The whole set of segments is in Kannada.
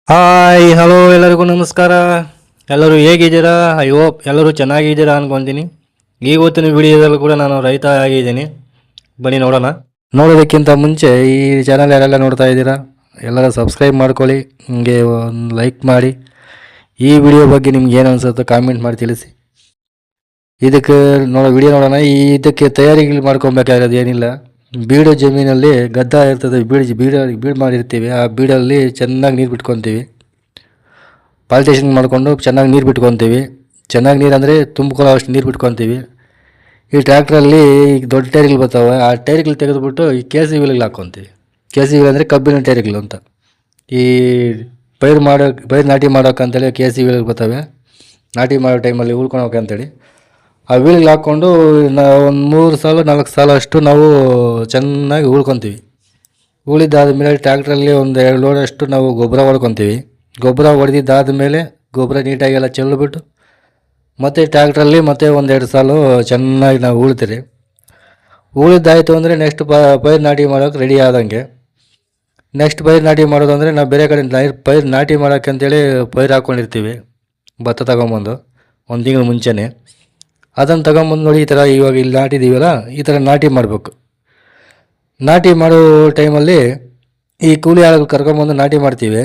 ಹಾಯ್ ಹಲೋ ಎಲ್ಲರಿಗೂ ನಮಸ್ಕಾರ. ಎಲ್ಲರೂ ಹೇಗಿದ್ದೀರಾ? ಐ ಹೋಪ್ ಎಲ್ಲರೂ ಚೆನ್ನಾಗಿದ್ದೀರಾ ಅಂದ್ಕೊತೀನಿ. ಇವತ್ತಿನ ವಿಡಿಯೋದಲ್ಲೂ ಕೂಡ ನಾನು ರೈತ ಆಗಿದ್ದೀನಿ. ಬನ್ನಿ ನೋಡೋಣ. ನೋಡೋದಕ್ಕಿಂತ ಮುಂಚೆ ಈ ಚಾನಲ್ ಯಾರೆಲ್ಲ ನೋಡ್ತಾ ಇದ್ದೀರಾ ಎಲ್ಲರೂ ಸಬ್ಸ್ಕ್ರೈಬ್ ಮಾಡ್ಕೊಳ್ಳಿ, ನಿಮಗೆ ಒಂದು ಲೈಕ್ ಮಾಡಿ. ಈ ವಿಡಿಯೋ ಬಗ್ಗೆ ನಿಮ್ಗೆ ಏನು ಅನಿಸುತ್ತೋ ಕಾಮೆಂಟ್ ಮಾಡಿ ತಿಳಿಸಿ. ಇದಕ್ಕೆ ವಿಡಿಯೋ ನೋಡೋಣ. ಇದಕ್ಕೆ ತಯಾರಿಗಳು ಮಾಡ್ಕೊಬೇಕಾಗಿರೋದು ಏನಿಲ್ಲ. ಬೀಡು ಜಮೀನಲ್ಲಿ ಗದ್ದ ಇರ್ತದೆ, ಬೀಡು ಮಾಡಿರ್ತೀವಿ. ಆ ಬೀಡಲ್ಲಿ ಚೆನ್ನಾಗಿ ನೀರು ಬಿಟ್ಕೊತೀವಿ. ಪಾಲ್ಟೇಷನ್ ಮಾಡಿಕೊಂಡು ಚೆನ್ನಾಗಿ ನೀರು ಬಿಟ್ಕೊತೀವಿ. ಚೆನ್ನಾಗಿ ನೀರು ಅಂದರೆ ತುಂಬಿಕೊಳ್ಳೋ ಅಷ್ಟು ನೀರು ಬಿಟ್ಕೊತೀವಿ. ಈ ಟ್ರ್ಯಾಕ್ಟ್ರಲ್ಲಿ ಈಗ ದೊಡ್ಡ ಟೈರ್ಗಳು ಬರ್ತಾವೆ. ಆ ಟೈರ್ಗಳು ತೆಗೆದುಬಿಟ್ಟು ಈ KC ವೀಲ್ಗೆ ಹಾಕ್ಕೊತೀವಿ. KC ವೀಲ್ ಅಂದರೆ ಕಬ್ಬಿನ ಟೈರ್ಗಳು ಅಂತ. ಈ ಪೈರು ನಾಟಿ ಮಾಡೋಕ್ಕಂತೇಳಿ KC ವೀಲ್ಗೆ ಬರ್ತವೆ. ನಾಟಿ ಮಾಡೋ ಟೈಮಲ್ಲಿ ಉಳ್ಕೊಳೋಕಂತೇಳಿ ಆ ವೀಲ್ಗೆ ಹಾಕ್ಕೊಂಡು ನಾವು ಒಂದು 3 ಸಾಲ 4 ಸಾಲ ಅಷ್ಟು ನಾವು ಚೆನ್ನಾಗಿ ಉಳ್ಕೊತೀವಿ. ಉಳಿದಾದ್ಮೇಲೆ ಟ್ರ್ಯಾಕ್ಟ್ರಲ್ಲಿ ಒಂದು 2 ಲೋಡಷ್ಟು ನಾವು ಗೊಬ್ಬರ ಹೊಡ್ಕೊತೀವಿ. ಗೊಬ್ಬರ ಹೊಡೆದಿದ್ದಾದ ಮೇಲೆ ಗೊಬ್ಬರ ನೀಟಾಗೆಲ್ಲ ಚೆಲ್ಲಿಬಿಟ್ಟು ಮತ್ತು ಟ್ರ್ಯಾಕ್ಟ್ರಲ್ಲಿ ಮತ್ತೆ 1-2 ಸಾಲು ಚೆನ್ನಾಗಿ ನಾವು ಉಳ್ತೀರಿ. ಉಳಿದಾಯಿತು ಅಂದರೆ ನೆಕ್ಸ್ಟ್ ಪೈರು ನಾಟಿ ಮಾಡೋಕೆ ರೆಡಿ ಆದಂಗೆ. ನೆಕ್ಸ್ಟ್ ಪೈರು ನಾಟಿ ಮಾಡೋದು ಅಂದರೆ ನಾವು ಬೇರೆ ಕಡೆ ಪೈರು ನಾಟಿ ಮಾಡೋಕ್ಕಂತೇಳಿ ಪೈರು ಹಾಕ್ಕೊಂಡಿರ್ತೀವಿ. ಭತ್ತ ತಗೊಂಬಂದು 1 ತಿಂಗಳು ಮುಂಚೆನೇ ಅದನ್ನು ತಗೊಂಬಂದು ನೋಡಿ, ಈ ಥರ ಇವಾಗ ಇಲ್ಲಿ ನಾಟಿದ್ದೀವಲ್ಲ, ಈ ಥರ ನಾಟಿ ಮಾಡಬೇಕು. ನಾಟಿ ಮಾಡೋ ಟೈಮಲ್ಲಿ ಈ ಕೂಲಿ ಆಳುಗಳು ಕರ್ಕೊಂಬಂದು ನಾಟಿ ಮಾಡ್ತೀವಿ.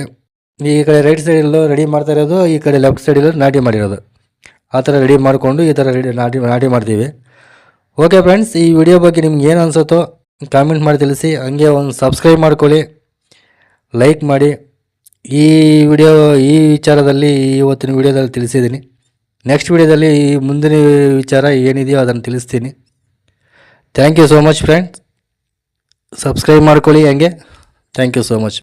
ಈ ಕಡೆ ರೈಟ್ ಸೈಡಲ್ಲೂ ರೆಡಿ ಮಾಡ್ತಾ ಇರೋದು, ಈ ಕಡೆ ಲೆಫ್ಟ್ ಸೈಡಲ್ಲೂ ನಾಟಿ ಮಾಡಿರೋದು. ಆ ಥರ ರೆಡಿ ಮಾಡಿಕೊಂಡು ಈ ಥರ ನಾಟಿ ಮಾಡ್ತೀವಿ. ಓಕೆ ಫ್ರೆಂಡ್ಸ್, ಈ ವಿಡಿಯೋ ಬಗ್ಗೆ ನಿಮ್ಗೆ ಏನು ಅನಿಸುತ್ತೋ ಕಾಮೆಂಟ್ ಮಾಡಿ ತಿಳಿಸಿ. ಹಂಗೆ ಒಂದು ಸಬ್ಸ್ಕ್ರೈಬ್ ಮಾಡ್ಕೊಳ್ಳಿ, ಲೈಕ್ ಮಾಡಿ. ಈ ವಿಚಾರದಲ್ಲಿ ಇವತ್ತಿನ ವಿಡಿಯೋದಲ್ಲಿ ತಿಳಿಸಿದ್ದೀನಿ. ನೆಕ್ಸ್ಟ್ ವಿಡಿಯೋದಲ್ಲಿ ಮುಂದಿನ ವಿಚಾರ ಏನಿದೆಯೋ ಅದನ್ನು ತಿಳಿಸ್ತೀನಿ. Thank you so much friends. Subscribe ಮಾಡ್ಕೊಳ್ಳಿ ಹಂಗೆ. Thank you so much.